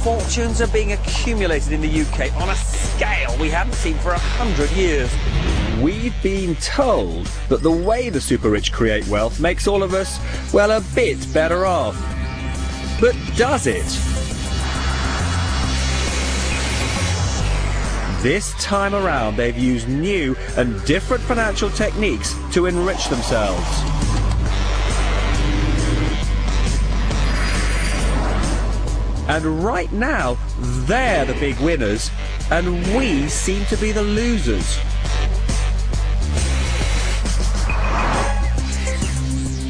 Fortunes are being accumulated in the UK on a scale we haven't seen for 100 years. We've been told that the way the super rich create wealth makes all of us, well, a bit better off. But does it? This time around, they've used new and different financial techniques to enrich themselves. And right now, they're the big winners, and we seem to be the losers.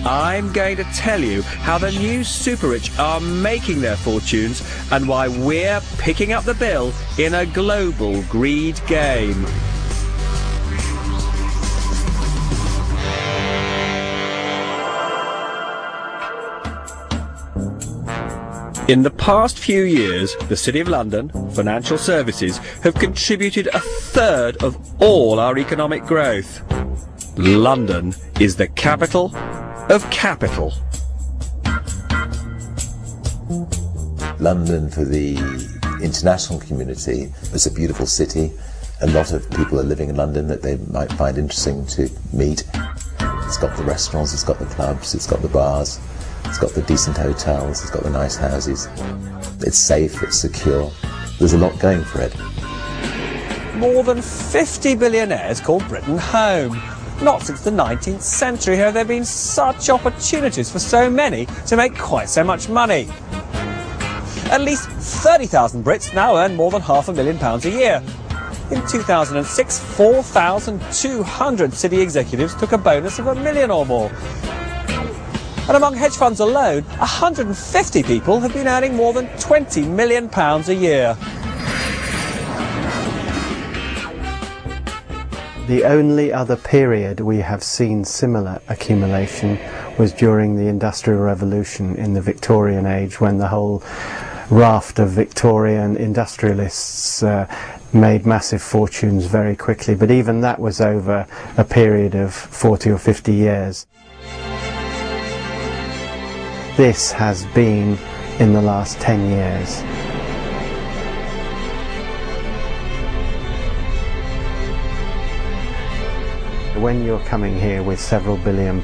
I'm going to tell you how the new super rich are making their fortunes and why we're picking up the bill in a global greed game. In the past few years, the City of London, financial services, have contributed a third of all our economic growth. London is the capital of capital. London, for the international community, is a beautiful city. A lot of people are living in London that they might find interesting to meet. It's got the restaurants, it's got the clubs, it's got the bars, it's got the decent hotels, it's got the nice houses. It's safe, it's secure. There's a lot going for it. More than 50 billionaires call Britain home. Not since the 19th century have there been such opportunities for so many to make quite so much money. At least 30,000 Brits now earn more than £500,000 a year. In 2006, 4,200 city executives took a bonus of £1 million or more. And among hedge funds alone, 150 people have been earning more than £20 million a year. The only other period we have seen similar accumulation was during the Industrial Revolution in the Victorian age, when the whole raft of Victorian industrialists made massive fortunes very quickly. But even that was over a period of 40 or 50 years. This has been in the last 10 years. When you're coming here with several £billion,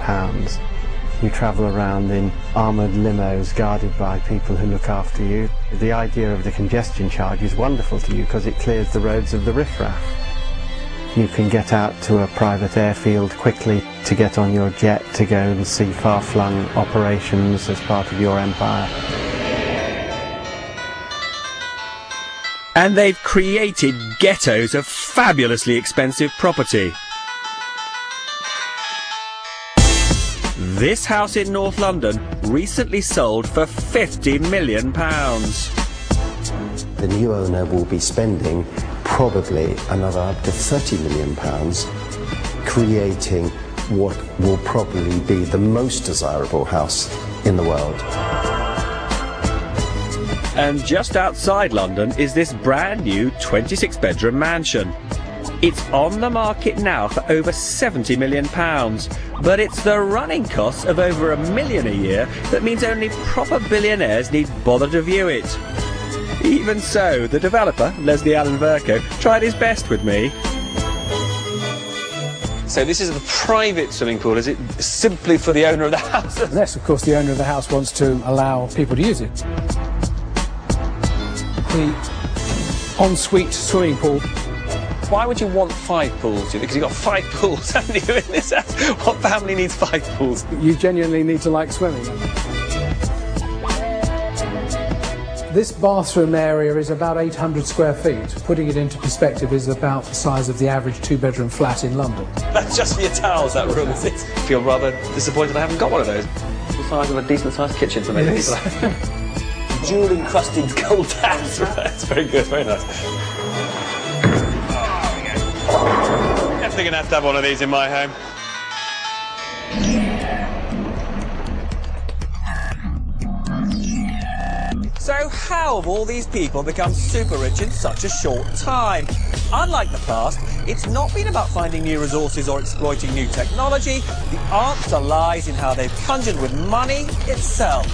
you travel around in armoured limos guarded by people who look after you. The idea of the congestion charge is wonderful to you because it clears the roads of the riffraff. You can get out to a private airfield quickly to get on your jet to go and see far-flung operations as part of your empire. And they've created ghettos of fabulously expensive property. This house in North London recently sold for £50 million. The new owner will be spending probably another up to £30 million creating what will probably be the most desirable house in the world. And just outside London is this brand new 26-bedroom mansion. It's on the market now for over £70 million, but it's the running costs of over £1 million a year that means only proper billionaires need bother to view it. Even so, the developer, Leslie Allen Verco, tried his best with me. So this is a private swimming pool, is it simply for the owner of the house? Unless, of course, the owner of the house wants to allow people to use it. The ensuite swimming pool. Why would you want 5 pools? Because you've got 5 pools, haven't you, in this house? What family needs 5 pools? You genuinely need to like swimming. This bathroom area is about 800 square feet. Putting it into perspective is about the size of the average 2-bedroom flat in London. That's just for your towels, that room, is it? I feel rather disappointed I haven't got one of those. The size of a decent-sized kitchen for many people. Jewel-encrusted gold taps. That's very good, very nice. Definitely going to have one of these in my home. So how have all these people become super rich in such a short time? Unlike the past, it's not been about finding new resources or exploiting new technology. The answer lies in how they've conjured with money itself.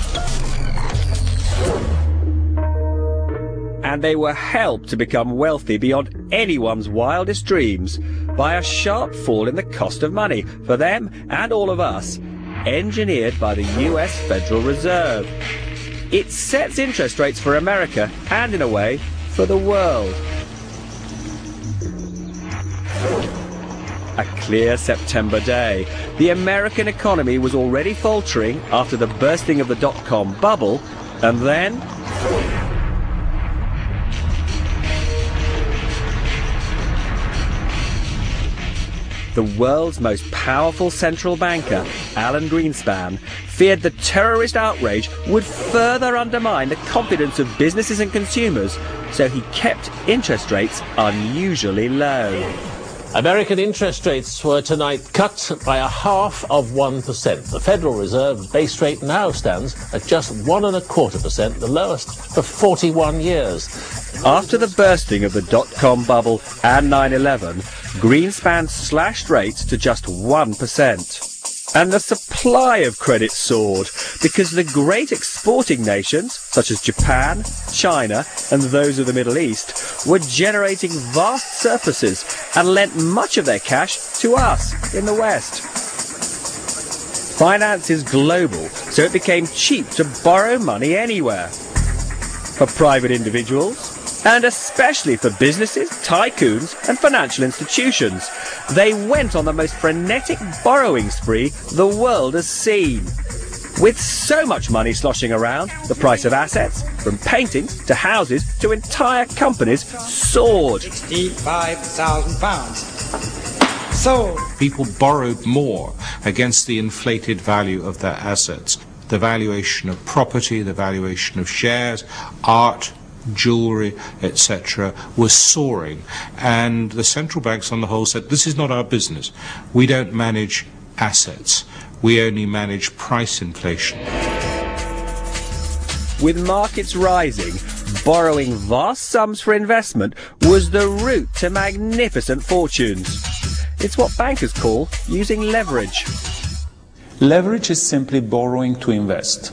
and they were helped to become wealthy beyond anyone's wildest dreams by a sharp fall in the cost of money for them and all of us, engineered by the US Federal Reserve. It sets interest rates for America and, in a way, for the world. A clear September day. The American economy was already faltering after the bursting of the dot-com bubble, and then the world's most powerful central banker, Alan Greenspan, feared the terrorist outrage would further undermine the confidence of businesses and consumers, so he kept interest rates unusually low. American interest rates were tonight cut by 0.5%. The Federal Reserve's base rate now stands at just 1.25%, the lowest for 41 years. After the bursting of the dot-com bubble and 9/11, Greenspan slashed rates to just 1%. And the supply of credit soared because the great exporting nations, such as Japan, China, and those of the Middle East, were generating vast surpluses and lent much of their cash to us in the West. Finance is global, so it became cheap to borrow money anywhere. For private individuals, and especially for businesses, tycoons, and financial institutions, they went on the most frenetic borrowing spree the world has seen. With so much money sloshing around, the price of assets, from paintings to houses to entire companies, soared. £65,000. So people borrowed more against the inflated value of their assets. The valuation of property, the valuation of shares, art, jewellery, etc., was soaring, and the central banks on the whole said, this is not our business. We don't manage assets. We only manage price inflation. With markets rising, borrowing vast sums for investment was the route to magnificent fortunes. It's what bankers call using leverage. Leverage is simply borrowing to invest.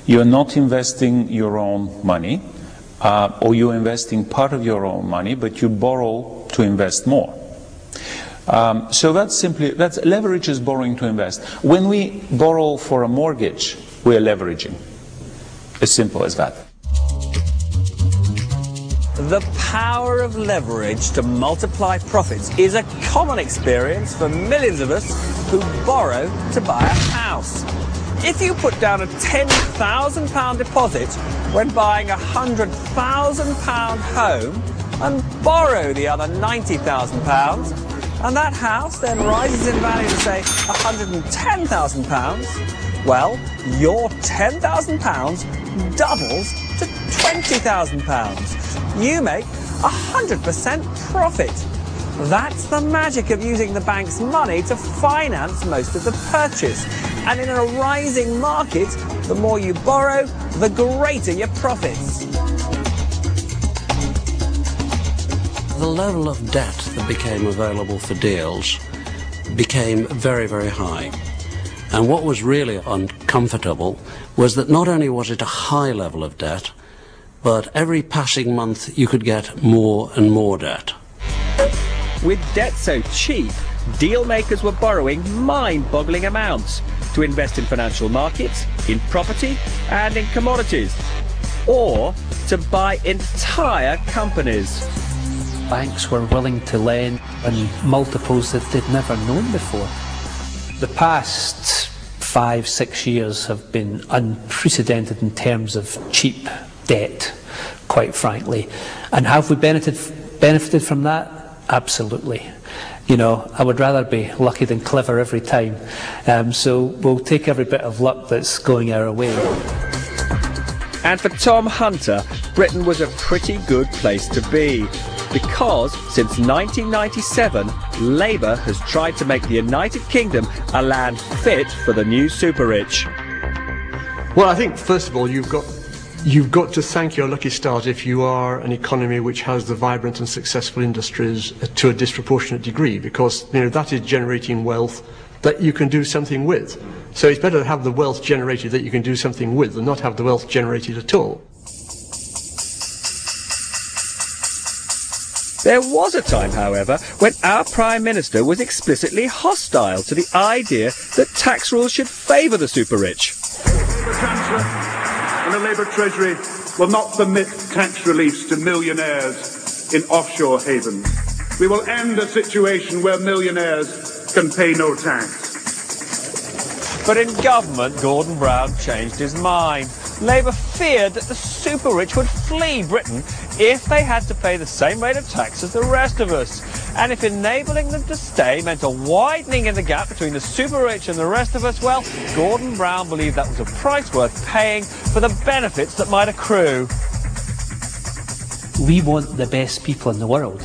You're not investing your own money, or you're investing part of your own money, but you borrow to invest more. So that's leverage is borrowing to invest. When we borrow for a mortgage, we are leveraging. As simple as that. The power of leverage to multiply profits is a common experience for millions of us who borrow to buy a house. If you put down a £10,000 deposit when buying a £100,000 home and borrow the other £90,000, and that house then rises in value to, say, £110,000, well, your £10,000 doubles to £20,000. You make 100% profit. That's the magic of using the bank's money to finance most of the purchase. And in a rising market, the more you borrow, the greater your profits. The level of debt that became available for deals became very, very high. And what was really uncomfortable was that not only was it a high level of debt, but every passing month you could get more and more debt. With debt so cheap, deal makers were borrowing mind-boggling amounts to invest in financial markets, in property, and in commodities, or to buy entire companies. Banks were willing to lend on multiples that they'd never known before. The past 5-6 years have been unprecedented in terms of cheap debt, quite frankly. And have we benefited from that? Absolutely. You know, I would rather be lucky than clever every time. So we'll take every bit of luck that's going our way. And for Tom Hunter, Britain was a pretty good place to be, because since 1997, Labour has tried to make the United Kingdom a land fit for the new super-rich. Well, I think, first of all, you've got to thank your lucky stars if you are an economy which has the vibrant and successful industries to a disproportionate degree, because that is generating wealth that you can do something with. So it's better to have the wealth generated that you can do something with than not have the wealth generated at all. There was a time, however, when our Prime Minister was explicitly hostile to the idea that tax rules should favour the super-rich. The Chancellor and the Labour Treasury will not permit tax reliefs to millionaires in offshore havens. We will end a situation where millionaires can pay no tax. But in government, Gordon Brown changed his mind. Labour feared that the super-rich would flee Britain if they had to pay the same rate of tax as the rest of us. And if enabling them to stay meant a widening in the gap between the super-rich and the rest of us, well, Gordon Brown believed that was a price worth paying for the benefits that might accrue. We want the best people in the world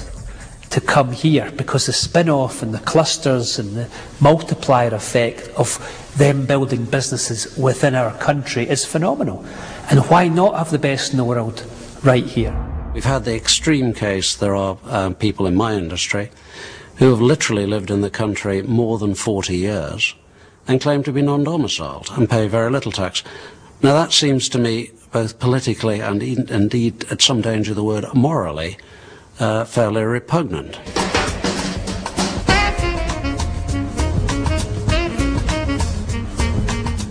to come here because the spin-off and the clusters and the multiplier effect of them building businesses within our country is phenomenal. And why not have the best in the world right here? We've had the extreme case. There are people in my industry who have literally lived in the country more than 40 years and claim to be non-domiciled and pay very little tax. Now that seems to me, both politically and indeed at some danger of the word morally, fairly repugnant.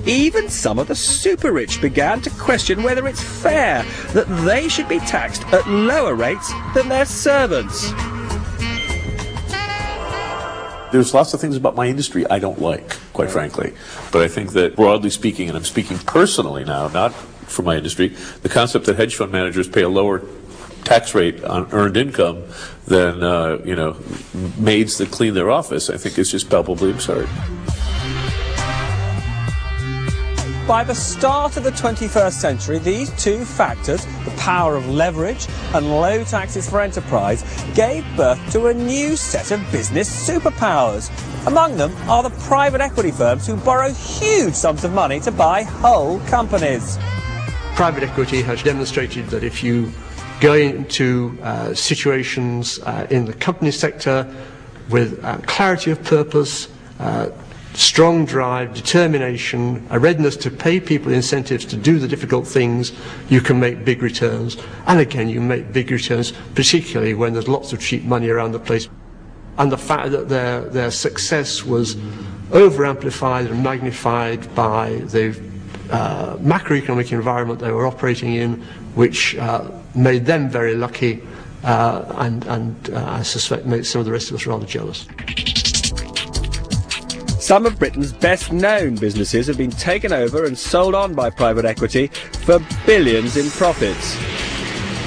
Even some of the super-rich began to question whether it's fair that they should be taxed at lower rates than their servants. There's lots of things about my industry I don't like, quite frankly. But I think that, broadly speaking, and I'm speaking personally now, not for my industry, the concept that hedge fund managers pay a lower tax rate on earned income than, maids that clean their office, I think is just palpably absurd. By the start of the 21st century, these two factors, the power of leverage and low taxes for enterprise, gave birth to a new set of business superpowers. Among them are the private equity firms who borrow huge sums of money to buy whole companies. Private equity has demonstrated that if you go into situations in the company sector with clarity of purpose, strong drive, determination, a readiness to pay people incentives to do the difficult things, you can make big returns. And again, you make big returns, particularly when there's lots of cheap money around the place. And the fact that their success was over-amplified and magnified by the macroeconomic environment they were operating in, which made them very lucky and I suspect made some of the rest of us rather jealous. Some of Britain's best-known businesses have been taken over and sold on by private equity for billions in profits.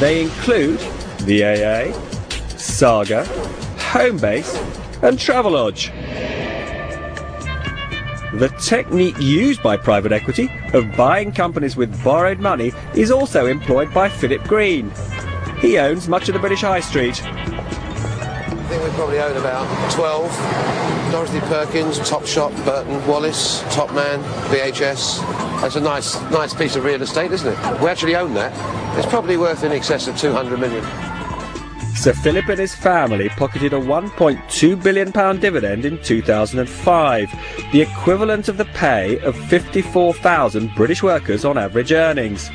They include the AA, Saga, Homebase and Travelodge. The technique used by private equity of buying companies with borrowed money is also employed by Philip Green. He owns much of the British High Street. I think we probably own about 12. Dorothy Perkins, Topshop, Burton Wallace, Topman, VHS. That's a nice piece of real estate, isn't it? We actually own that. It's probably worth in excess of 200 million. Sir Philip and his family pocketed a £1.2 billion dividend in 2005, the equivalent of the pay of 54,000 British workers on average earnings.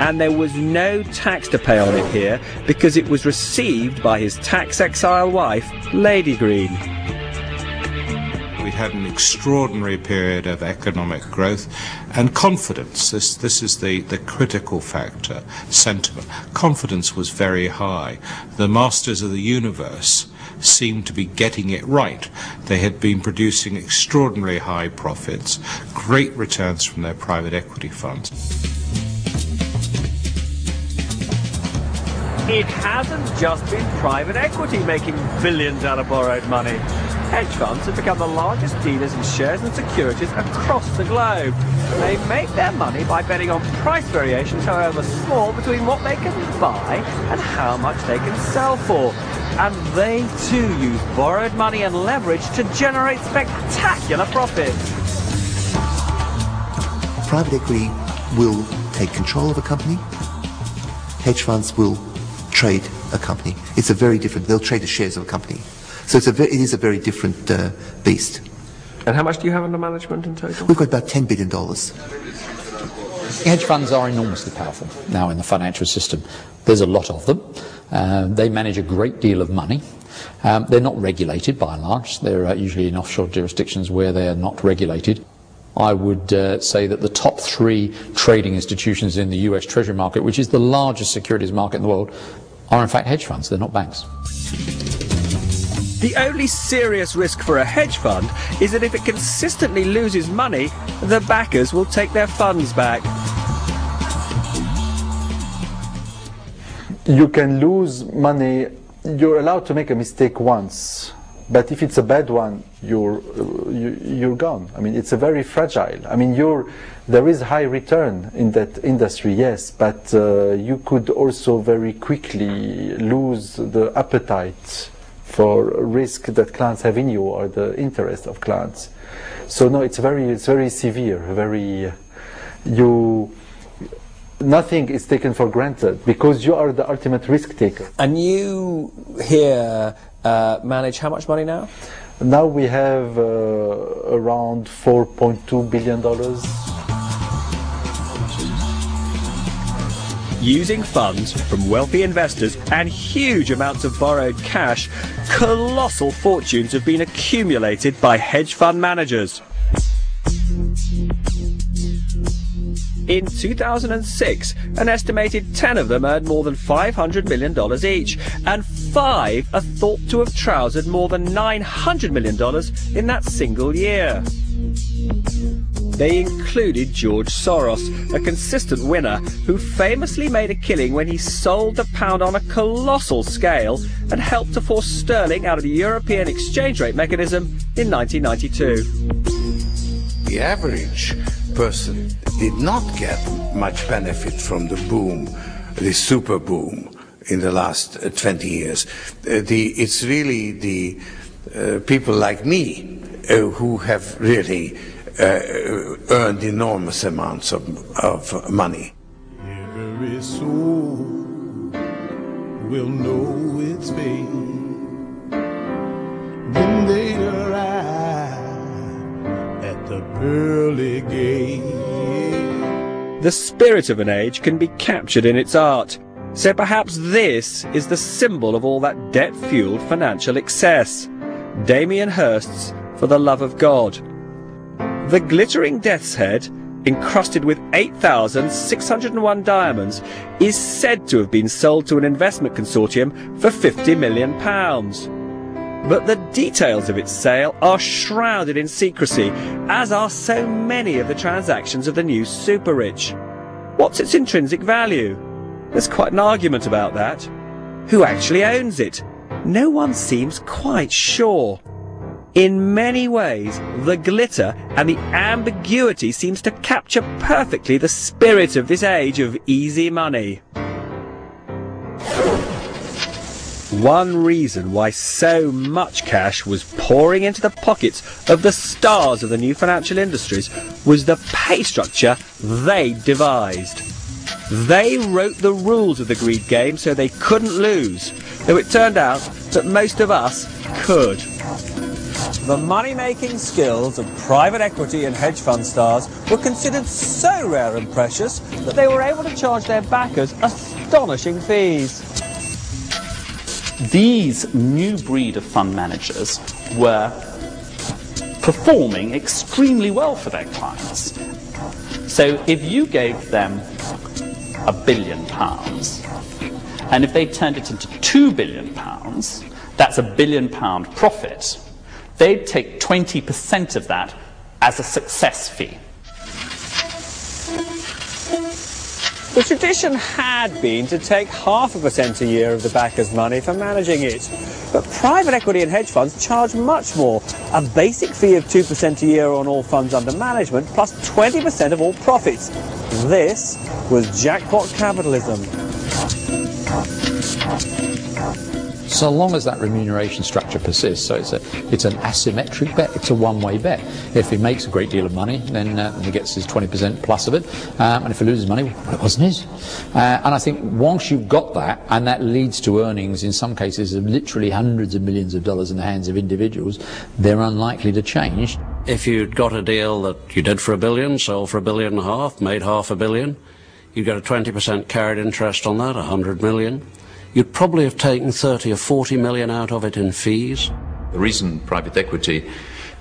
And there was no tax to pay on it here because it was received by his tax exile wife, Lady Green. We had an extraordinary period of economic growth and confidence. This is the critical factor, sentiment. Confidence was very high. The masters of the universe seemed to be getting it right. They had been producing extraordinarily high profits, great returns from their private equity funds. It hasn't just been private equity making billions out of borrowed money. Hedge funds have become the largest dealers in shares and securities across the globe. They make their money by betting on price variations, however small, between what they can buy and how much they can sell for. And they too use borrowed money and leverage to generate spectacular profits. Private equity will take control of a company. Hedge funds will trade a company. It's a very different, they'll trade the shares of a company. So it is a very different beast. And how much do you have under management in total? We've got about $10 billion. Hedge funds are enormously powerful now in the financial system. There's a lot of them. They manage a great deal of money. They're not regulated by and large. They're usually in offshore jurisdictions where they are not regulated. I would say that the top 3 trading institutions in the US Treasury market, which is the largest securities market in the world, are in fact hedge funds. They're not banks. The only serious risk for a hedge fund is that if it consistently loses money, the backers will take their funds back. You can lose money. You're allowed to make a mistake once, but if it's a bad one, you're gone. I mean, it's a very fragile. I mean, there is high return in that industry, yes, but you could also very quickly lose the appetite for risk that clients have in you or the interest of clients. So no, it's very severe. Nothing is taken for granted because you are the ultimate risk taker. And you here manage how much money now? Now we have around $4.2 billion. Using funds from wealthy investors and huge amounts of borrowed cash, colossal fortunes have been accumulated by hedge fund managers. In 2006, an estimated 10 of them earned more than $500 million each, and 5 are thought to have trousered more than $900 million in that single year. They included George Soros, a consistent winner who famously made a killing when he sold the pound on a colossal scale and helped to force sterling out of the European exchange rate mechanism in 1992. The average person did not get much benefit from the boom, the super boom in the last 20 years. It's really the people like me who have really earned enormous amounts of money. Every soul will know its fate when they arrive at the pearly gate. The spirit of an age can be captured in its art, so perhaps this is the symbol of all that debt-fueled financial excess. Damien Hirst's For the Love of God. The glittering death's head, encrusted with 8,601 diamonds, is said to have been sold to an investment consortium for £50 million. But the details of its sale are shrouded in secrecy, as are so many of the transactions of the new super-rich. What's its intrinsic value? There's quite an argument about that. Who actually owns it? No one seems quite sure. In many ways, the glitter and the ambiguity seems to capture perfectly the spirit of this age of easy money. One reason why so much cash was pouring into the pockets of the stars of the new financial industries was the pay structure they devised. They wrote the rules of the greed game so they couldn't lose, though it turned out that most of us could. The money-making skills of private equity and hedge fund stars were considered so rare and precious that they were able to charge their backers astonishing fees. These new breed of fund managers were performing extremely well for their clients. So if you gave them £1 billion, and if they turned it into £2 billion, that's £1 billion profit, they'd take 20% of that as a success fee. The tradition had been to take 0.5% a year of the backer's money for managing it. But private equity and hedge funds charge much more. A basic fee of 2% a year on all funds under management, plus 20% of all profits. This was jackpot capitalism. So long as that remuneration structure persists, so it's an asymmetric bet, it's a one-way bet. If he makes a great deal of money, then he gets his 20% plus of it, and if he loses money, well, it wasn't his. And I think once you've got that, and that leads to earnings in some cases of literally hundreds of millions of dollars in the hands of individuals, they're unlikely to change. If you'd got a deal that you did for $1 billion, sold for $1.5 billion, made $500 million, you'd get a 20% carried interest on that, $100 million. You'd probably have taken 30 or 40 million out of it in fees. The reason private equity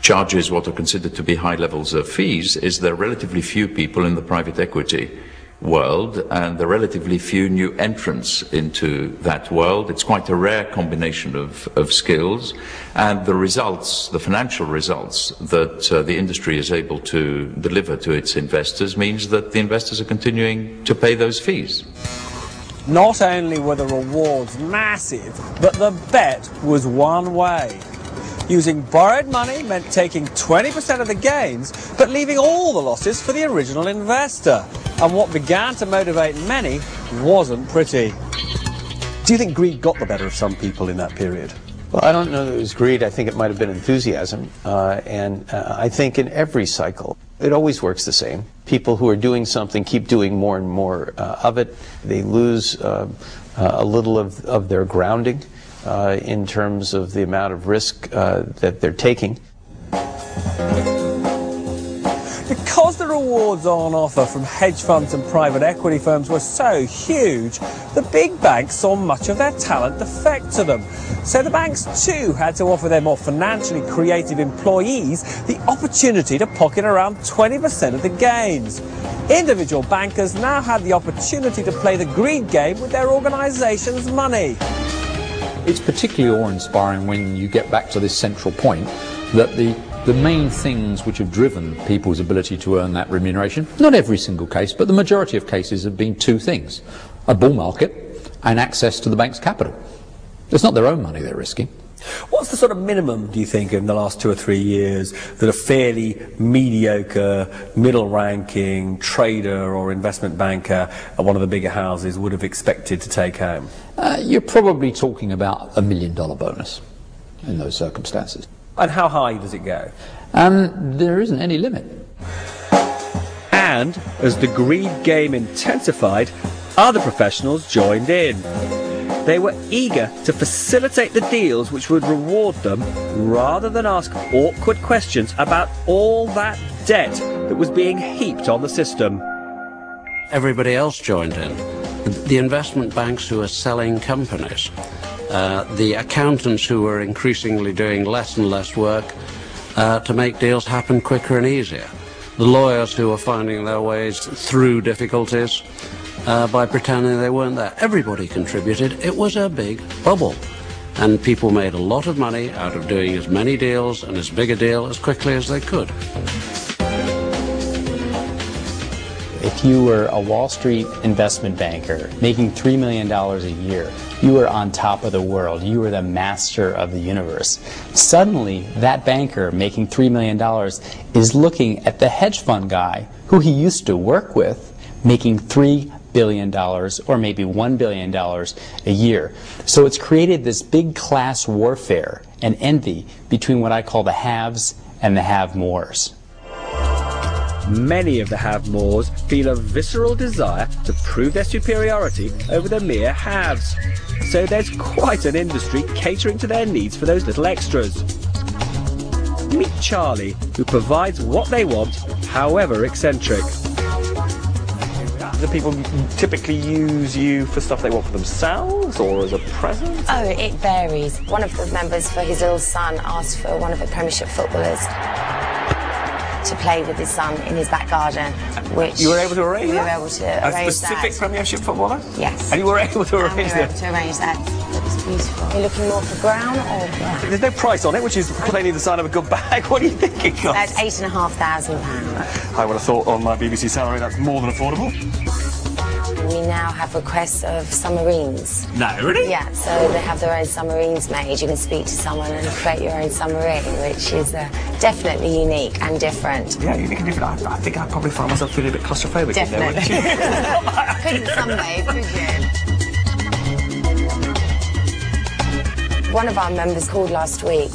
charges what are considered to be high levels of fees is there are relatively few people in the private equity world and there are relatively few new entrants into that world. It's quite a rare combination of skills, and the results, the financial results that the industry is able to deliver to its investors means that the investors are continuing to pay those fees. Not only were the rewards massive, but the bet was one way. Using borrowed money meant taking 20% of the gains, but leaving all the losses for the original investor. And what began to motivate many wasn't pretty. Do you think greed got the better of some people in that period? Well, I don't know that it was greed. I think it might have been enthusiasm. I think in every cycle, it always works the same. People who are doing something keep doing more and more of it. They lose a little of their grounding in terms of the amount of risk that they're taking. Because the rewards on offer from hedge funds and private equity firms were so huge, the big banks saw much of their talent defect to them. So the banks too had to offer their more financially creative employees the opportunity to pocket around 20% of the gains. Individual bankers now had the opportunity to play the greed game with their organisation's money. It's particularly awe-inspiring when you get back to this central point that the main things which have driven people's ability to earn that remuneration, not every single case, but the majority of cases have been two things: a bull market and access to the bank's capital. It's not their own money they're risking. What's the sort of minimum, do you think, in the last 2 or 3 years that a fairly mediocre, middle-ranking trader or investment banker at one of the bigger houses would have expected to take home? You're probably talking about $1 million bonus in those circumstances. And how high does it go? There isn't any limit. And as the greed game intensified, other professionals joined in. They were eager to facilitate the deals which would reward them, rather than ask awkward questions about all that debt that was being heaped on the system. Everybody else joined in. The investment banks who are selling companies, the accountants who are increasingly doing less and less work to make deals happen quicker and easier, the lawyers who are finding their ways through difficulties by pretending they weren't there. Everybody contributed. It was a big bubble. And people made a lot of money out of doing as many deals and as big a deal as quickly as they could. If you were a Wall Street investment banker making $3 million a year, you were on top of the world. You were the master of the universe. Suddenly, that banker making $3 million is looking at the hedge fund guy who he used to work with making $3 billion or maybe $1 billion a year. So it's created this big class warfare and envy between what I call the haves and the have-mores. Many of the have-mores feel a visceral desire to prove their superiority over the mere haves. So there's quite an industry catering to their needs for those little extras. Meet Charlie, who provides what they want, however eccentric. Do people typically use you for stuff they want for themselves or as a present? Oh, it varies. One of the members for his little son asked for one of the Premiership footballers to play with his son in his back garden, which... You were able to arrange that? We were able to arrange that. A specific Premiership footballer? Yes. And you were able to arrange that? We were able to arrange that. It was beautiful. You're looking more for brown or black? There's no price on it, which is plainly the sign of a good bag. What do you think it costs? That's £8,500. I would have thought on my BBC salary that's more than affordable. We now have requests of submarines. No, really? Yeah, so they have their own submarines made. You can speak to someone and create your own submarine, which is definitely unique and different. Yeah, unique and different. I think I'd probably find myself feeling a bit claustrophobic. Definitely. Couldn't sunbathe, could you? One of our members called last week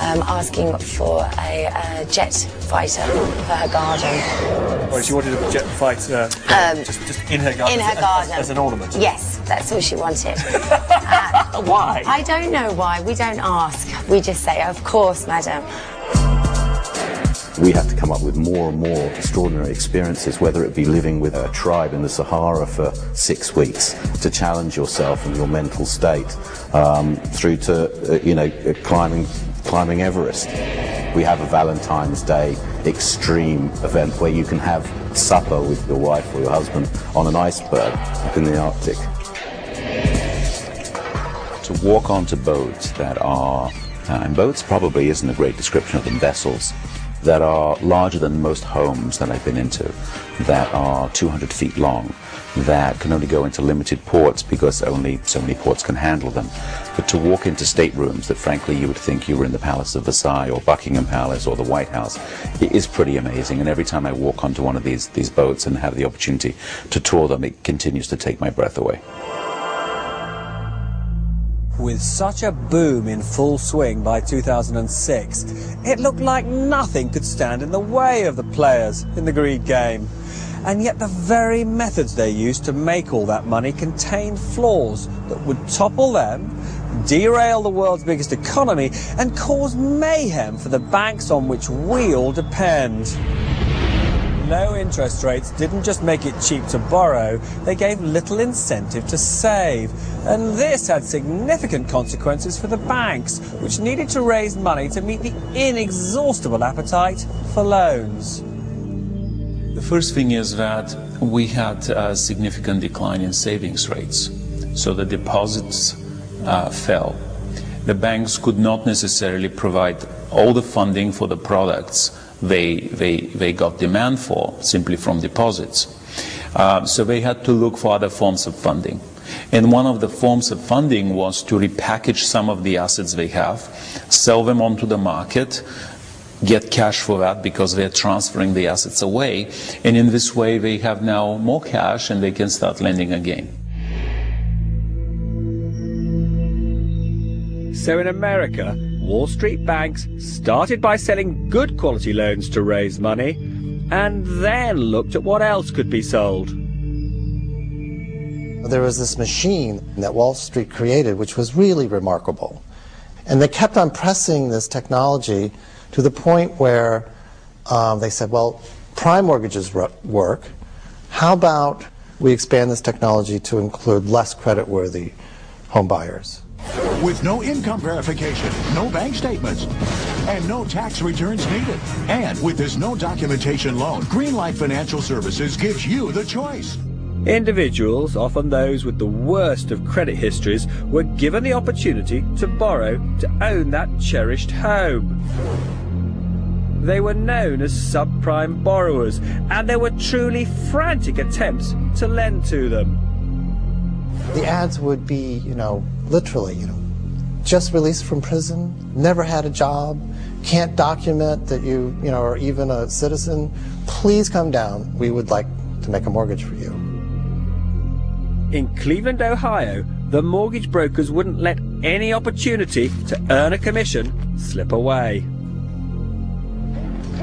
asking for a jet fighter for her garden. Well, she wanted a jet fighter just in her garden? In her garden. As an ornament? Yes, that's all she wanted. Why? I don't know why. We don't ask. We just say, of course, madam. We have to come up with more and more extraordinary experiences, whether it be living with a tribe in the Sahara for 6 weeks to challenge yourself and your mental state, through to, climbing Everest. We have a Valentine's Day extreme event where you can have supper with your wife or your husband on an iceberg up in the Arctic. To walk onto boats that are, and boats probably isn't a great description of them, vessels, that are larger than most homes that I've been into, that are 200 feet long, that can only go into limited ports because only so many ports can handle them. But to walk into staterooms that frankly you would think you were in the Palace of Versailles or Buckingham Palace or the White House, it is pretty amazing. And every time I walk onto one of these boats and have the opportunity to tour them, it continues to take my breath away. With such a boom in full swing by 2006, it looked like nothing could stand in the way of the players in the greed game. And yet the very methods they used to make all that money contained flaws that would topple them, derail the world's biggest economy, and cause mayhem for the banks on which we all depend. Low interest rates didn't just make it cheap to borrow, they gave little incentive to save. And this had significant consequences for the banks, which needed to raise money to meet the inexhaustible appetite for loans. The first thing is that we had a significant decline in savings rates, so the deposits fell. The banks could not necessarily provide all the funding for the products they got demand for simply from deposits. So they had to look for other forms of funding. And one of the forms of funding was to repackage some of the assets they have, sell them onto the market, get cash for that because they're transferring the assets away. And in this way, they have now more cash and they can start lending again. So in America, Wall Street banks started by selling good quality loans to raise money and then looked at what else could be sold. There was this machine that Wall Street created which was really remarkable. And they kept on pressing this technology to the point where they said, well, prime mortgages work. How about we expand this technology to include less creditworthy home buyers? With no income verification, no bank statements, and no tax returns needed. And with this no documentation loan, Greenlight Financial Services gives you the choice. Individuals, often those with the worst of credit histories, were given the opportunity to borrow to own that cherished home. They were known as subprime borrowers, and there were truly frantic attempts to lend to them. The ads would be, literally, just released from prison, never had a job, can't document that you are even a citizen. Please come down. We would like to make a mortgage for you. In Cleveland, Ohio, the mortgage brokers wouldn't let any opportunity to earn a commission slip away.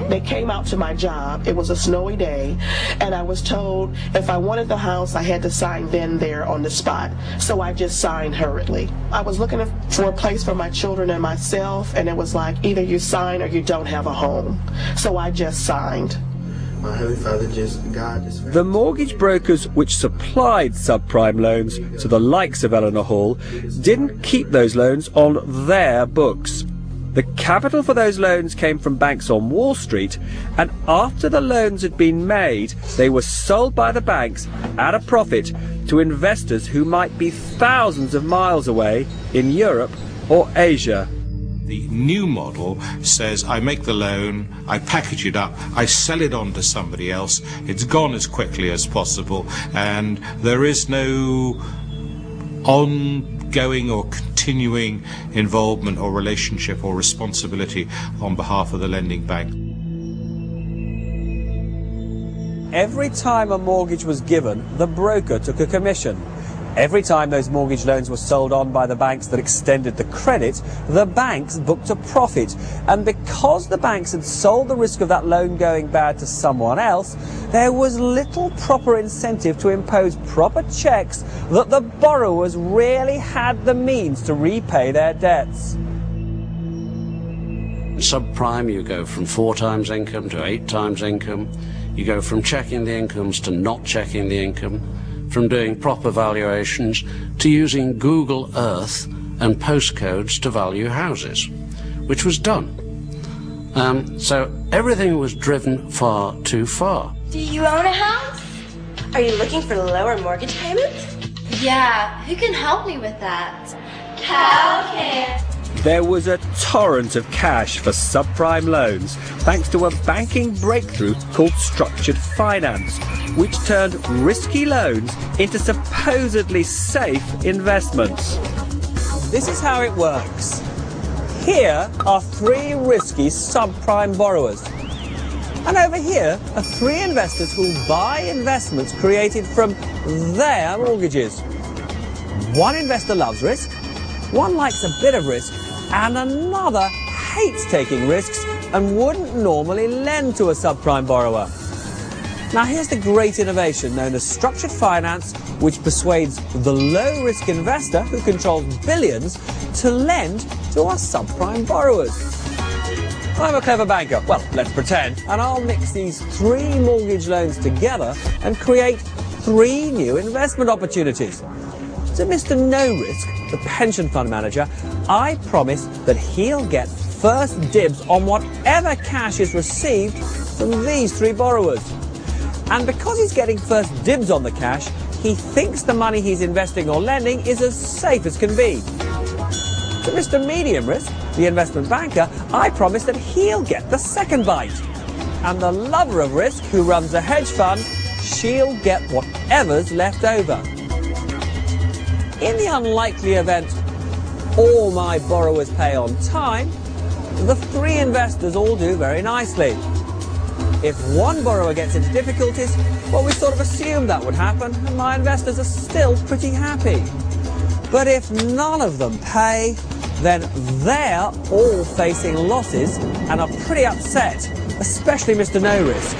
They came out to my job. It was a snowy day, and I was told if I wanted the house, I had to sign then there on the spot. So I just signed hurriedly. I was looking for a place for my children and myself, and it was like either you sign or you don't have a home. So I just signed. My Heavenly Father, God. The mortgage brokers which supplied subprime loans to the likes of Eleanor Hall didn't keep those loans on their books. The capital for those loans came from banks on Wall Street, and after the loans had been made, they were sold by the banks at a profit to investors who might be thousands of miles away in Europe or Asia. The new model says I make the loan, I package it up, I sell it on to somebody else, it's gone as quickly as possible, and there is no ongoing or continuing involvement or relationship or responsibility on behalf of the lending bank. Every time a mortgage was given, the broker took a commission. Every time those mortgage loans were sold on by the banks that extended the credit, the banks booked a profit. And because the banks had sold the risk of that loan going bad to someone else, there was little proper incentive to impose proper checks that the borrowers really had the means to repay their debts. subprime, you go from 4 times income to 8 times income. You go from checking the incomes to not checking the income, from doing proper valuations to using Google Earth and postcodes to value houses, which was done. So everything was driven far too far. Do you own a house? Are you looking for lower mortgage payments? Yeah, who can help me with that? How can? There was a torrent of cash for subprime loans thanks to a banking breakthrough called structured finance, which turned risky loans into supposedly safe investments. This is how it works. Here are 3 risky subprime borrowers. And over here are 3 investors who buy investments created from their mortgages. One investor loves risk, one likes a bit of risk, and another hates taking risks and wouldn't normally lend to a subprime borrower. Now here's the great innovation known as structured finance, which persuades the low-risk investor who controls billions to lend to our subprime borrowers. I'm a clever banker, well, let's pretend, and I'll mix these 3 mortgage loans together and create 3 new investment opportunities. To Mr. No Risk, the pension fund manager, I promise that he'll get first dibs on whatever cash is received from these 3 borrowers. And because he's getting first dibs on the cash, he thinks the money he's investing or lending is as safe as can be. To Mr. Medium Risk, the investment banker, I promise that he'll get the second bite. And the lover of risk who runs a hedge fund, she'll get whatever's left over. In the unlikely event all my borrowers pay on time, the 3 investors all do very nicely. If one borrower gets into difficulties, well, we sort of assumed that would happen, and my investors are still pretty happy. But if none of them pay, then they're all facing losses and are pretty upset, especially Mr. No Risk.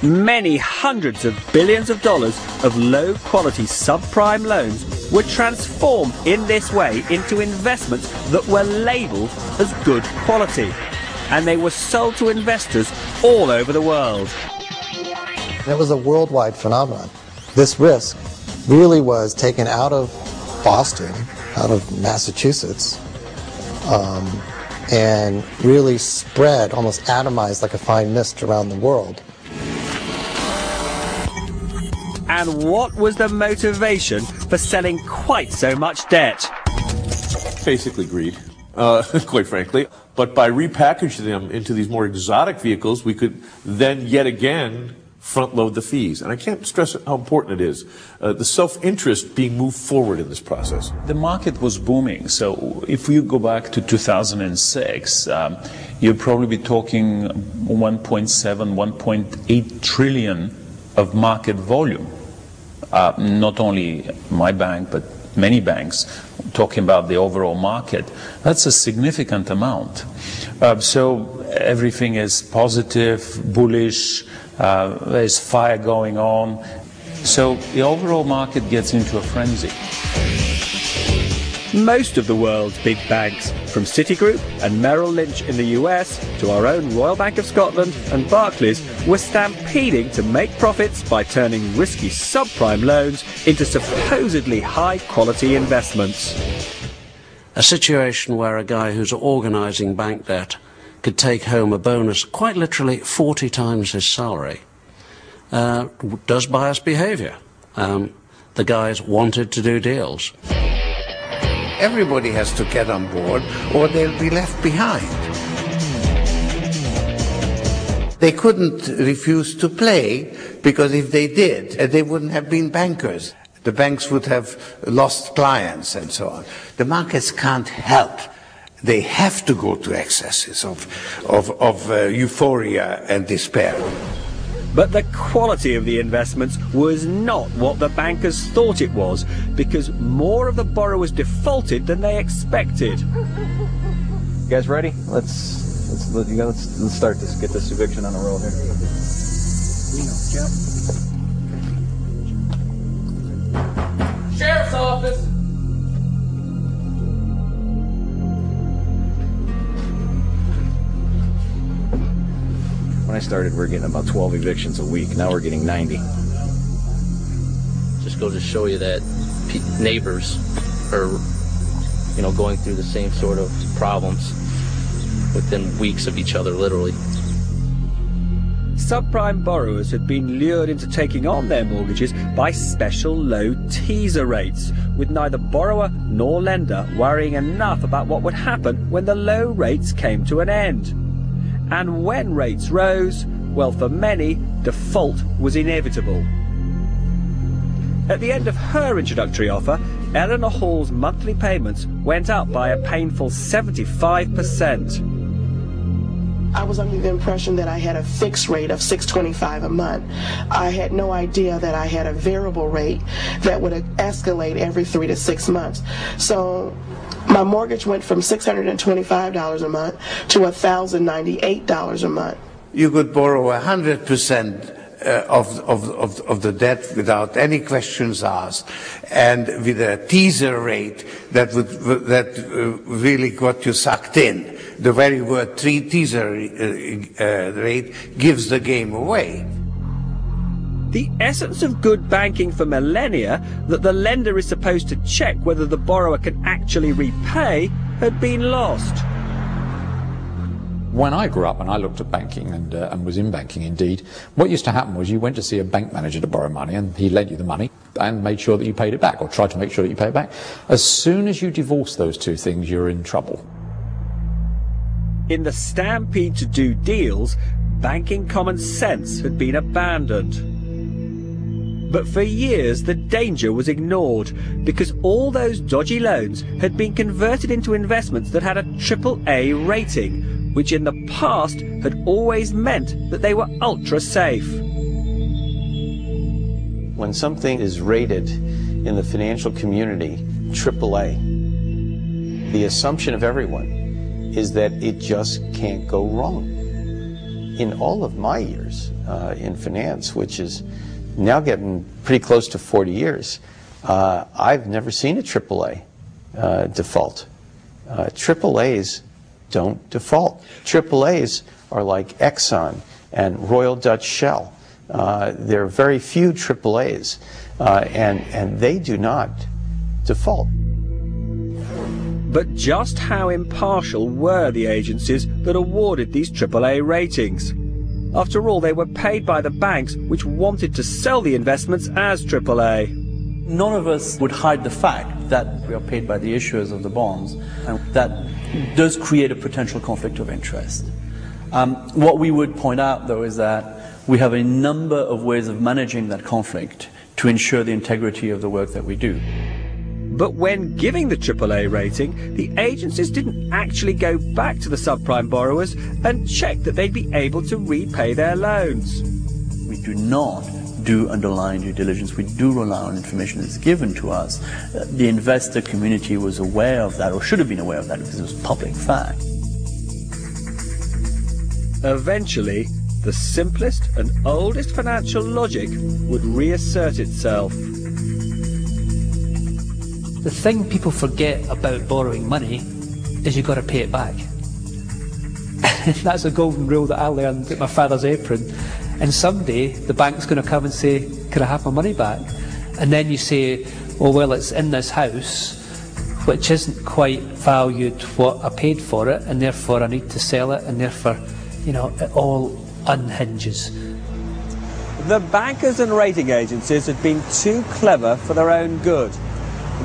Many hundreds of billions of dollars of low-quality subprime loans were transformed in this way into investments that were labelled as good quality, and they were sold to investors all over the world. It was a worldwide phenomenon. This risk really was taken out of Boston, out of Massachusetts, and really spread, almost atomized like a fine mist around the world. And what was the motivation for selling quite so much debt? Basically greed, quite frankly. But by repackaging them into these more exotic vehicles, we could then yet again front load the fees. And I can't stress how important it is. The self-interest being moved forward in this process. The market was booming. So if you go back to 2006, you'd probably be talking 1.7, 1.8 trillion of market volume. Not only my bank, but many banks, talking about the overall market. That's a significant amount. So everything is positive, bullish, there's fire going on. So the overall market gets into a frenzy. Most of the world's big banks, from Citigroup and Merrill Lynch in the US to our own Royal Bank of Scotland and Barclays, were stampeding to make profits by turning risky subprime loans into supposedly high-quality investments. A situation where a guy who's organising bank debt could take home a bonus quite literally 40 times his salary does bias behaviour. The guys wanted to do deals. Everybody has to get on board or they'll be left behind. They couldn't refuse to play because if they did, they wouldn't have been bankers. The banks would have lost clients and so on. The markets can't help. They have to go to excesses of euphoria and despair. But the quality of the investments was not what the bankers thought it was, because more of the borrowers defaulted than they expected. You guys ready? Let's start this. Get this eviction on the roll here. Sheriff's office. I started, we were getting about 12 evictions a week. Now we're getting 90. Just goes to show you that neighbors are, you know, going through the same sort of problems within weeks of each other, literally. Subprime borrowers had been lured into taking on their mortgages by special low teaser rates, with neither borrower nor lender worrying enough about what would happen when the low rates came to an end. And when rates rose, well, for many, default was inevitable. At the end of her introductory offer, Eleanor Hall's monthly payments went up by a painful 75%. I was under the impression that I had a fixed rate of $625 a month. I had no idea that I had a variable rate that would escalate every 3 to 6 months. So my mortgage went from $625 a month to $1,098 a month. You could borrow 100% of the debt without any questions asked, and with a teaser rate that really got you sucked in. The very word teaser rate gives the game away. The essence of good banking for millennia, that the lender is supposed to check whether the borrower can actually repay, had been lost. When I grew up and I looked at banking and was in banking indeed, what used to happen was you went to see a bank manager to borrow money and he lent you the money and made sure that you paid it back, or tried to make sure that you paid it back. As soon as you divorce those two things, you're in trouble. In the stampede to do deals, banking common sense had been abandoned. But for years the danger was ignored, because all those dodgy loans had been converted into investments that had a AAA rating, which in the past had always meant that they were ultra safe. When something is rated in the financial community AAA, the assumption of everyone is that it just can't go wrong. In all of my years in finance, which is now getting pretty close to 40 years, I've never seen a AAA default. AAAs don't default. AAAs are like Exxon and Royal Dutch Shell. There are very few AAAs, and they do not default. But just how impartial were the agencies that awarded these AAA ratings? After all, they were paid by the banks which wanted to sell the investments as AAA. None of us would hide the fact that we are paid by the issuers of the bonds, and that does create a potential conflict of interest. What we would point out, though, is that we have a number of ways of managing that conflict to ensure the integrity of the work that we do. But when giving the AAA rating, the agencies didn't actually go back to the subprime borrowers and check that they'd be able to repay their loans. We do not do underlying due diligence. We do rely on information that's given to us. The investor community was aware of that, or should have been aware of that, because it was public fact. Eventually, the simplest and oldest financial logic would reassert itself. The thing people forget about borrowing money is you've got to pay it back. That's a golden rule that I learned at my father's apron. And someday the bank's going to come and say, can I have my money back? And then you say, oh well, it's in this house, which isn't quite valued what I paid for it, and therefore I need to sell it, and therefore, you know, it all unhinges. The bankers and rating agencies had been too clever for their own good.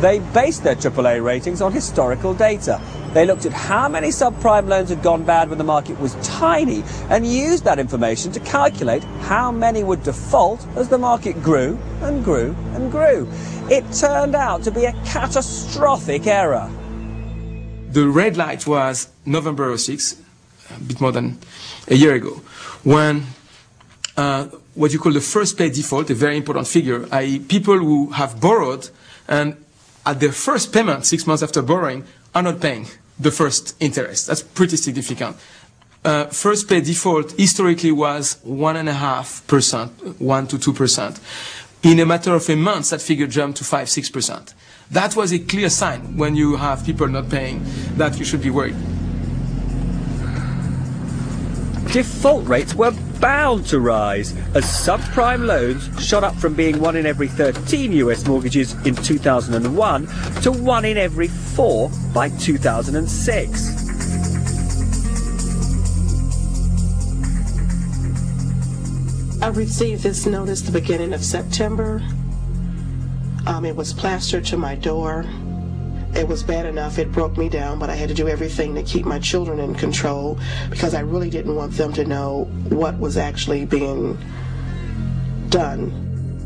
They based their AAA ratings on historical data. They looked at how many subprime loans had gone bad when the market was tiny and used that information to calculate how many would default as the market grew and grew and grew. It turned out to be a catastrophic error. The red light was November 06, a bit more than a year ago, when what you call the first pay default, a very important figure, i.e. people who have borrowed and at their first payment, 6 months after borrowing, are not paying the first interest. That's pretty significant. First pay default historically was 1.5%, 1 to 2%. In a matter of a month, that figure jumped to 5–6%. That was a clear sign when you have people not paying that you should be worried. Default rates were bound to rise as subprime loans shot up from being 1 in every 13 US mortgages in 2001 to 1 in every 4 by 2006. I received this notice the beginning of September. It was plastered to my door. It was bad enough, it broke me down, but I had to do everything to keep my children in control because I really didn't want them to know what was actually being done.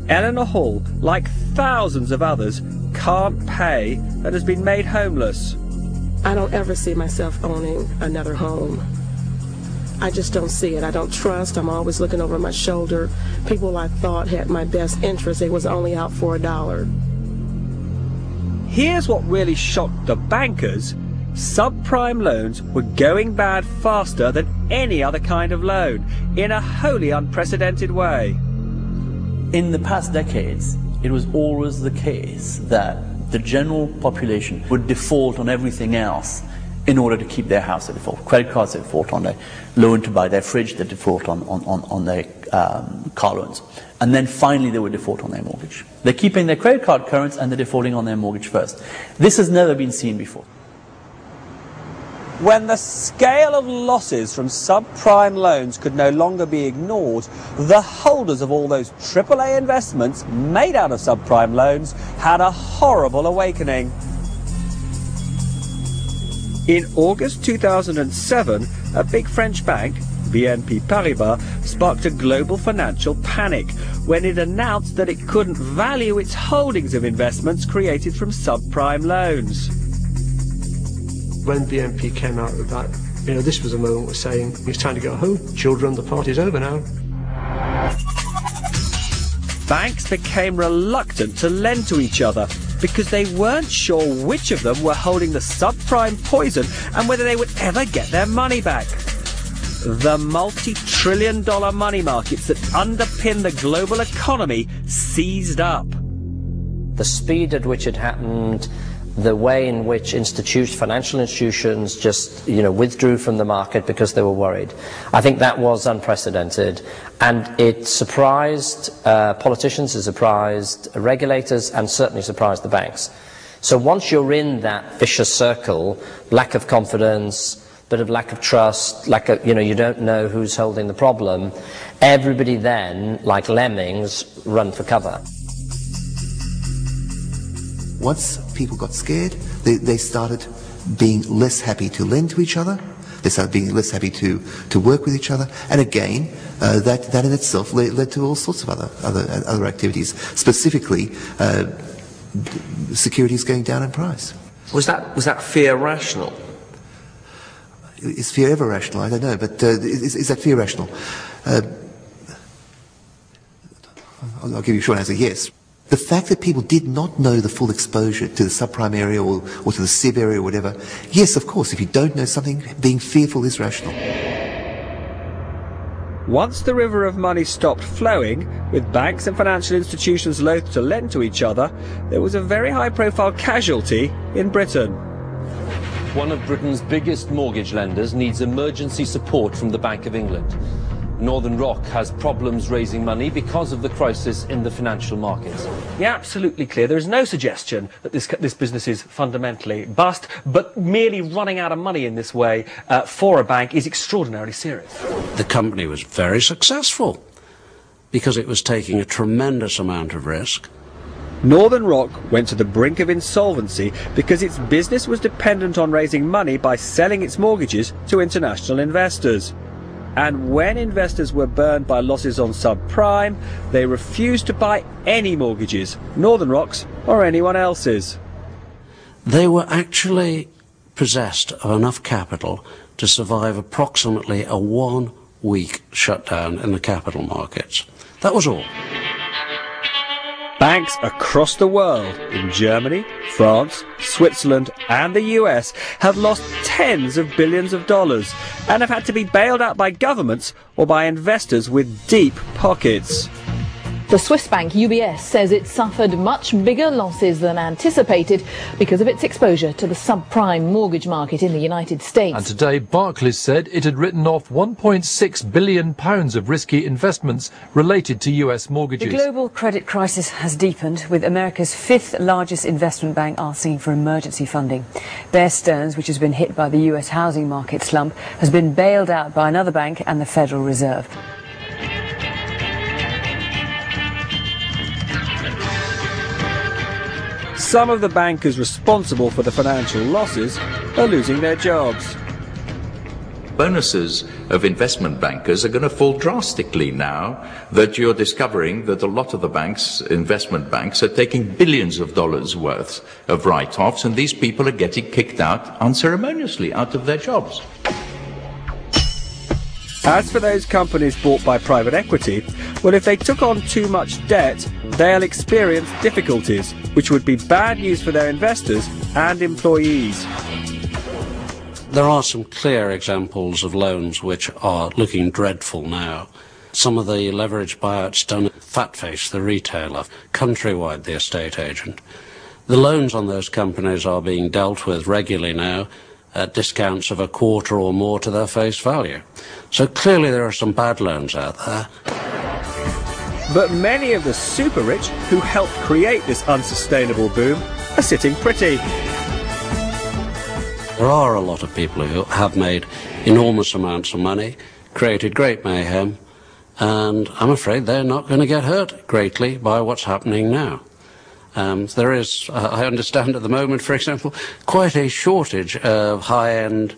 Eleanor Hall, like thousands of others, can't pay and has been made homeless. I don't ever see myself owning another home. I just don't see it. I don't trust. I'm always looking over my shoulder. People I thought had my best interest, they was only out for $1. Here's what really shocked the bankers. Subprime loans were going bad faster than any other kind of loan, in a wholly unprecedented way. In the past decades, it was always the case that the general population would default on everything else in order to keep their house at default. Credit cards at default on their loan to buy their fridge, they default on their car loans. And then finally they would default on their mortgage. They're keeping their credit card current and they're defaulting on their mortgage first. This has never been seen before. When the scale of losses from subprime loans could no longer be ignored, the holders of all those AAA investments made out of subprime loans had a horrible awakening. In August 2007, a big French bank, BNP Paribas, sparked a global financial panic when it announced that it couldn't value its holdings of investments created from subprime loans. When BNP came out with that, this was a moment we're saying it's time to go home. Children, the party's over now. Banks became reluctant to lend to each other because they weren't sure which of them were holding the subprime poison and whether they would ever get their money back. The multi-trillion-dollar money markets that underpin the global economy seized up. The speed at which it happened, the way in which financial institutions just, withdrew from the market because they were worried. I think that was unprecedented, and it surprised politicians, it surprised regulators, and certainly surprised the banks. So once you're in that vicious circle, lack of confidence, bit of lack of trust, you don't know who's holding the problem, everybody then, like lemmings, run for cover. Once people got scared, they started being less happy to lend to each other. They started being less happy to work with each other. And again, that in itself led to all sorts of other activities. Specifically, securities going down in price. Was that fear rational? Is fear ever rational? I don't know. But is that fear rational? I'll give you a short answer, yes. The fact that people did not know the full exposure to the subprime area or to the SIB area or whatever, yes, of course, if you don't know something, being fearful is rational. Once the river of money stopped flowing, with banks and financial institutions loath to lend to each other, there was a very high-profile casualty in Britain. One of Britain's biggest mortgage lenders needs emergency support from the Bank of England. Northern Rock has problems raising money because of the crisis in the financial markets. Yeah, absolutely clear. There is no suggestion that this business is fundamentally bust, but merely running out of money in this way for a bank is extraordinarily serious. The company was very successful because it was taking a tremendous amount of risk. Northern Rock went to the brink of insolvency because its business was dependent on raising money by selling its mortgages to international investors. And when investors were burned by losses on subprime, they refused to buy any mortgages, Northern Rock's or anyone else's. They were actually possessed of enough capital to survive approximately a 1-week shutdown in the capital markets. That was all. Banks across the world, in Germany, France, Switzerland and the US, have lost tens of billions of dollars and have had to be bailed out by governments or by investors with deep pockets. The Swiss bank UBS says it suffered much bigger losses than anticipated because of its exposure to the subprime mortgage market in the United States. And today, Barclays said it had written off £1.6 billion of risky investments related to US mortgages. The global credit crisis has deepened, with America's fifth largest investment bank asking for emergency funding. Bear Stearns, which has been hit by the US housing market slump, has been bailed out by another bank and the Federal Reserve. Some of the bankers responsible for the financial losses are losing their jobs. Bonuses of investment bankers are going to fall drastically now that you're discovering that a lot of the banks, investment banks, are taking billions of dollars worth of write-offs, and these people are getting kicked out unceremoniously out of their jobs. As for those companies bought by private equity, well, if they took on too much debt, they'll experience difficulties, which would be bad news for their investors and employees. There are some clear examples of loans which are looking dreadful now. Some of the leveraged buyouts done at Fatface, the retailer, Countrywide, the estate agent. The loans on those companies are being dealt with regularly now at discounts of a quarter or more to their face value. So clearly there are some bad loans out there. But many of the super rich who helped create this unsustainable boom are sitting pretty. There are a lot of people who have made enormous amounts of money, created great mayhem, and I'm afraid they're not going to get hurt greatly by what's happening now. There is, I understand at the moment, for example, quite a shortage of high-end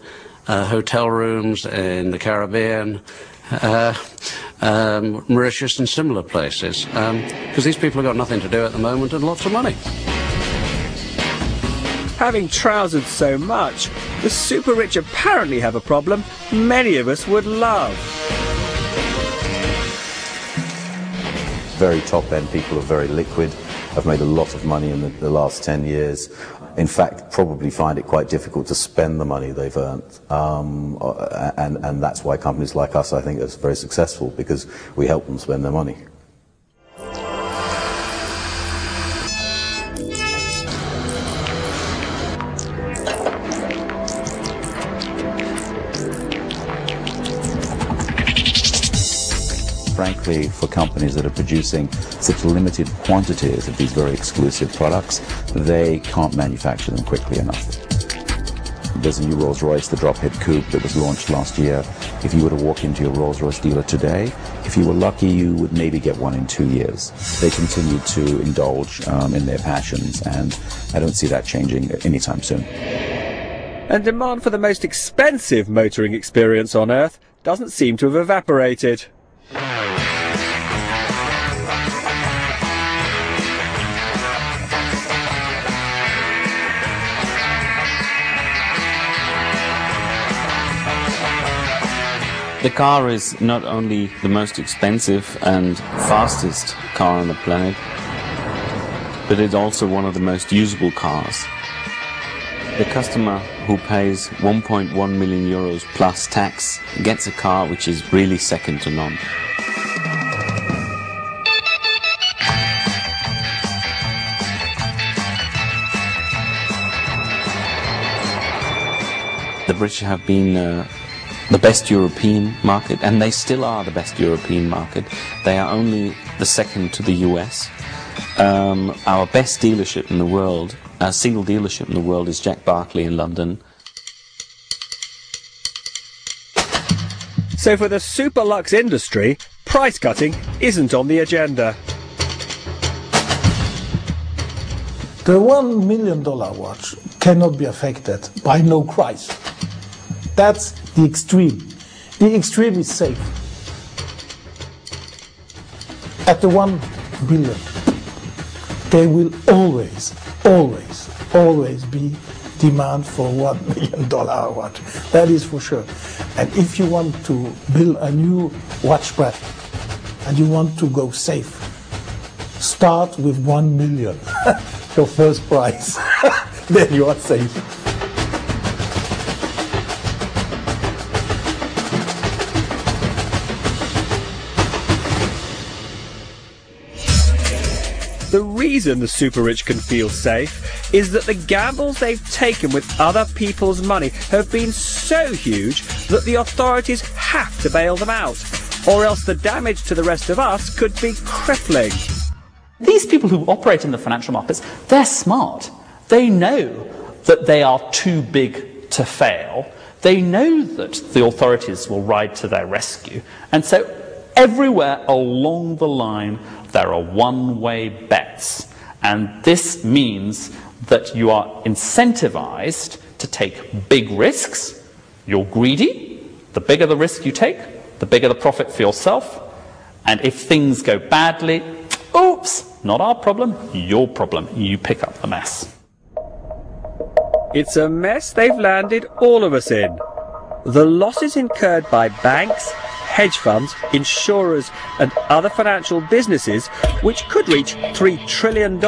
hotel rooms in the Caribbean, Mauritius and similar places, because these people have got nothing to do at the moment and lots of money. Having trousered so much, the super rich apparently have a problem many of us would love. Very top-end people are very liquid, have made a lot of money in the last 10 years. In fact, probably find it quite difficult to spend the money they've earned. And that's why companies like us, I think, are very successful, because we help them spend their money. Frankly, for companies that are producing such limited quantities of these very exclusive products, they can't manufacture them quickly enough. There's a new Rolls-Royce, the drop-hit coupe, that was launched last year. If you were to walk into your Rolls-Royce dealer today, if you were lucky, you would maybe get one in 2 years. They continue to indulge in their passions, and I don't see that changing anytime soon. And demand for the most expensive motoring experience on Earth doesn't seem to have evaporated. The car is not only the most expensive and fastest car on the planet, but it's also one of the most usable cars. The customer who pays 1.1 million euros plus tax gets a car which is really second to none. The British have been the best European market, and they still are the best European market. They are only the second to the US. Our best dealership in the world, our single dealership in the world, is Jack Barclay in London. So for the super luxe industry, price cutting isn't on the agenda. The $1 million watch cannot be affected by no price. That's the extreme. The extreme is safe. At the 1 billion, there will always be demand for $1 million watch. That is for sure. And if you want to build a new watch brand and you want to go safe, start with 1 million, your first price. Then you are safe. The reason the super rich can feel safe is that the gambles they've taken with other people's money have been so huge that the authorities have to bail them out, or else the damage to the rest of us could be crippling. These people who operate in the financial markets, they're smart. They know that they are too big to fail. They know that the authorities will ride to their rescue. And so everywhere along the line, there are one-way bets. And this means that you are incentivized to take big risks. You're greedy. The bigger the risk you take, the bigger the profit for yourself. And if things go badly, oops, not our problem, your problem. You pick up the mess. It's a mess they've landed all of us in. The losses incurred by banks, hedge funds, insurers and other financial businesses, which could reach $3 trillion,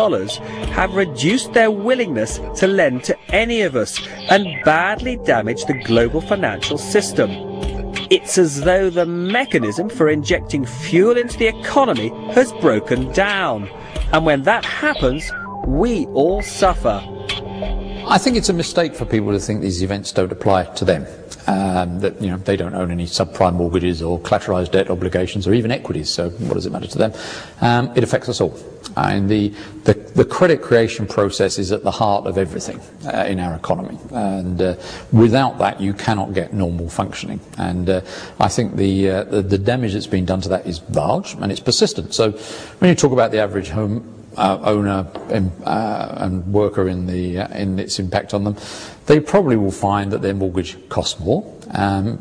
have reduced their willingness to lend to any of us and badly damaged the global financial system. It's as though the mechanism for injecting fuel into the economy has broken down. And when that happens, we all suffer. I think it's a mistake for people to think these events don't apply to them. That they don't own any subprime mortgages or collateralized debt obligations or even equities, so what does it matter to them? It affects us all. And the credit creation process is at the heart of everything in our economy, and without that you cannot get normal functioning. And I think the damage that's been done to that is large and it's persistent. So when you talk about the average home owner and worker in its impact on them, they probably will find that their mortgage costs more,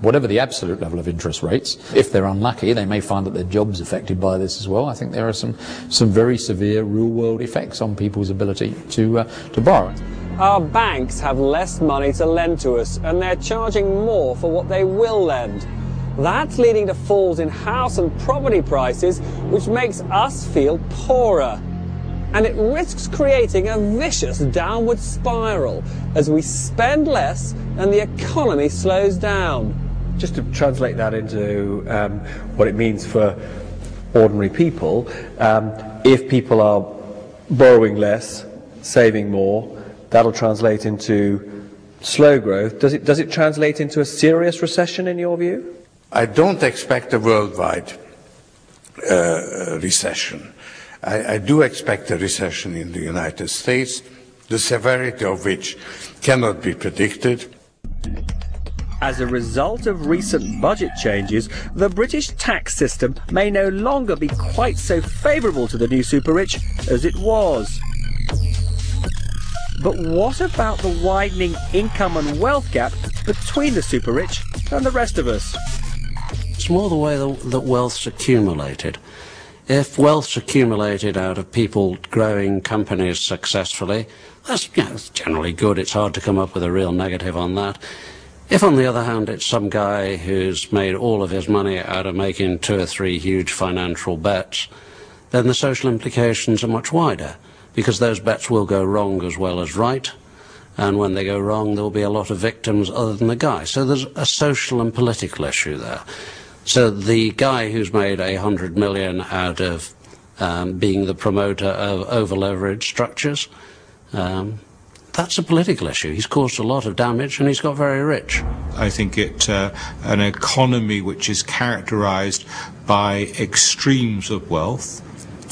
whatever the absolute level of interest rates. If they're unlucky, they may find that their job's affected by this as well. I think there are some very severe real-world effects on people's ability to borrow. Our banks have less money to lend to us, and they're charging more for what they will lend. That's leading to falls in house and property prices, which makes us feel poorer. And it risks creating a vicious downward spiral as we spend less and the economy slows down. Just to translate that into what it means for ordinary people, if people are borrowing less, saving more, that'll translate into slow growth. Does it translate into a serious recession in your view? I don't expect a worldwide recession. I do expect a recession in the United States, the severity of which cannot be predicted. As a result of recent budget changes, the British tax system may no longer be quite so favourable to the new super-rich as it was. But what about the widening income and wealth gap between the super-rich and the rest of us? It's more the way that wealth's accumulated. If wealth's accumulated out of people growing companies successfully, that's generally good. It's hard to come up with a real negative on that. If, on the other hand, it's some guy who's made all of his money out of making 2 or 3 huge financial bets, then the social implications are much wider, because those bets will go wrong as well as right, and when they go wrong, there will be a lot of victims other than the guy. So there's a social and political issue there. So the guy who's made $100 million out of being the promoter of over-leveraged structures, that's a political issue. He's caused a lot of damage and he's got very rich. I think an economy which is characterized by extremes of wealth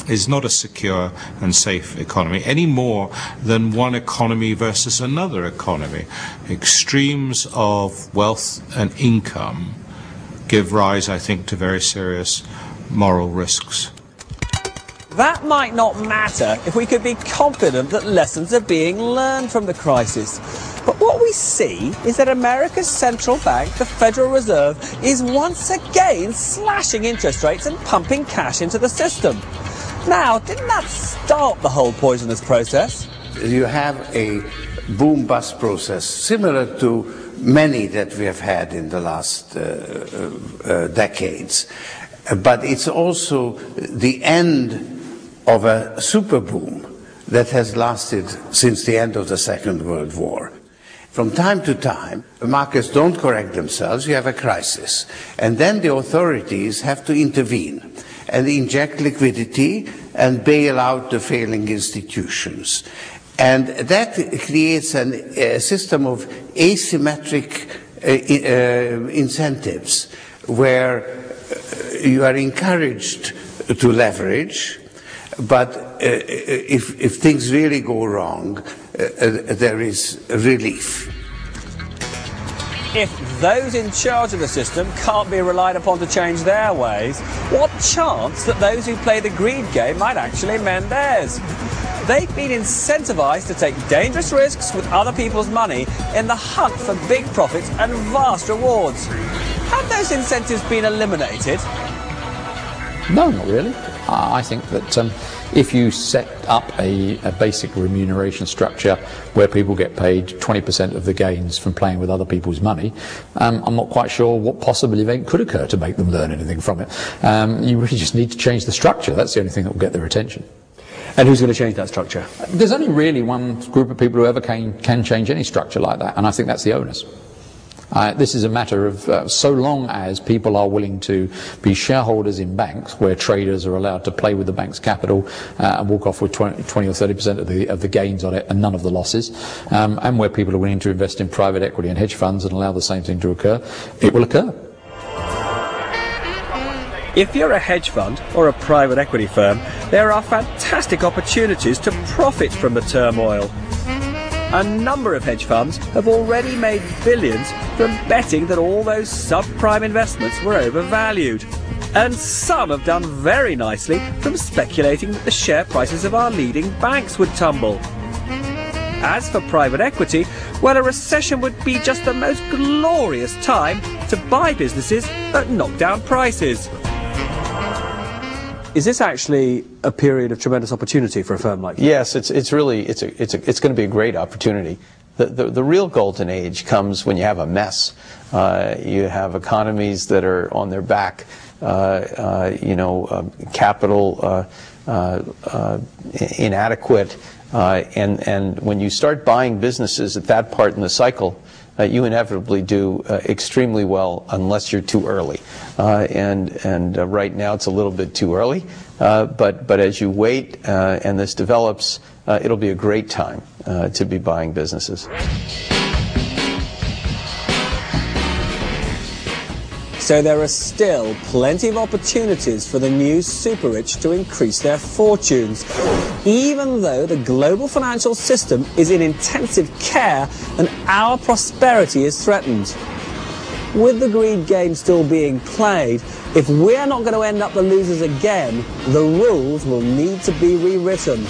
is not a secure and safe economy any more than one economy versus another economy. Extremes of wealth and income give rise, I think, to very serious moral risks. That might not matter if we could be confident that lessons are being learned from the crisis. But what we see is that America's central bank, the Federal Reserve, is once again slashing interest rates and pumping cash into the system. Now, didn't that start the whole poisonous process? You have a boom-bust process similar to many that we have had in the last decades. But it's also the end of a super boom that has lasted since the end of the Second World War. From time to time, the markets don't correct themselves, you have a crisis. And then the authorities have to intervene and inject liquidity and bail out the failing institutions. And that creates a system of asymmetric incentives where you are encouraged to leverage, but if things really go wrong, there is relief. If those in charge of the system can't be relied upon to change their ways, what chance that those who play the greed game might actually mend theirs? They've been incentivised to take dangerous risks with other people's money in the hunt for big profits and vast rewards. Have those incentives been eliminated? No, not really. I think that if you set up a basic remuneration structure where people get paid 20% of the gains from playing with other people's money, I'm not quite sure what possible event could occur to make them learn anything from it. You really just need to change the structure. That's the only thing that will get their attention. And who's going to change that structure? There's only really one group of people who ever can change any structure like that, and I think that's the owners. This is a matter of so long as people are willing to be shareholders in banks where traders are allowed to play with the bank's capital and walk off with 20 or 30% of the gains on it and none of the losses, and where people are willing to invest in private equity and hedge funds and allow the same thing to occur, it will occur. If you're a hedge fund or a private equity firm, there are fantastic opportunities to profit from the turmoil. A number of hedge funds have already made billions from betting that all those subprime investments were overvalued. And some have done very nicely from speculating that the share prices of our leading banks would tumble. As for private equity, well, a recession would be just the most glorious time to buy businesses at knockdown prices. Is this actually a period of tremendous opportunity for a firm like this? Yes, it's going to be a great opportunity. The real golden age comes when you have a mess. You have economies that are on their back, capital inadequate, and when you start buying businesses at that part in the cycle, you inevitably do extremely well unless you're too early. And right now it's a little bit too early, but as you wait and this develops, it'll be a great time to be buying businesses. So there are still plenty of opportunities for the new super-rich to increase their fortunes, even though the global financial system is in intensive care and our prosperity is threatened. With the greed game still being played, if we're not going to end up the losers again, the rules will need to be rewritten.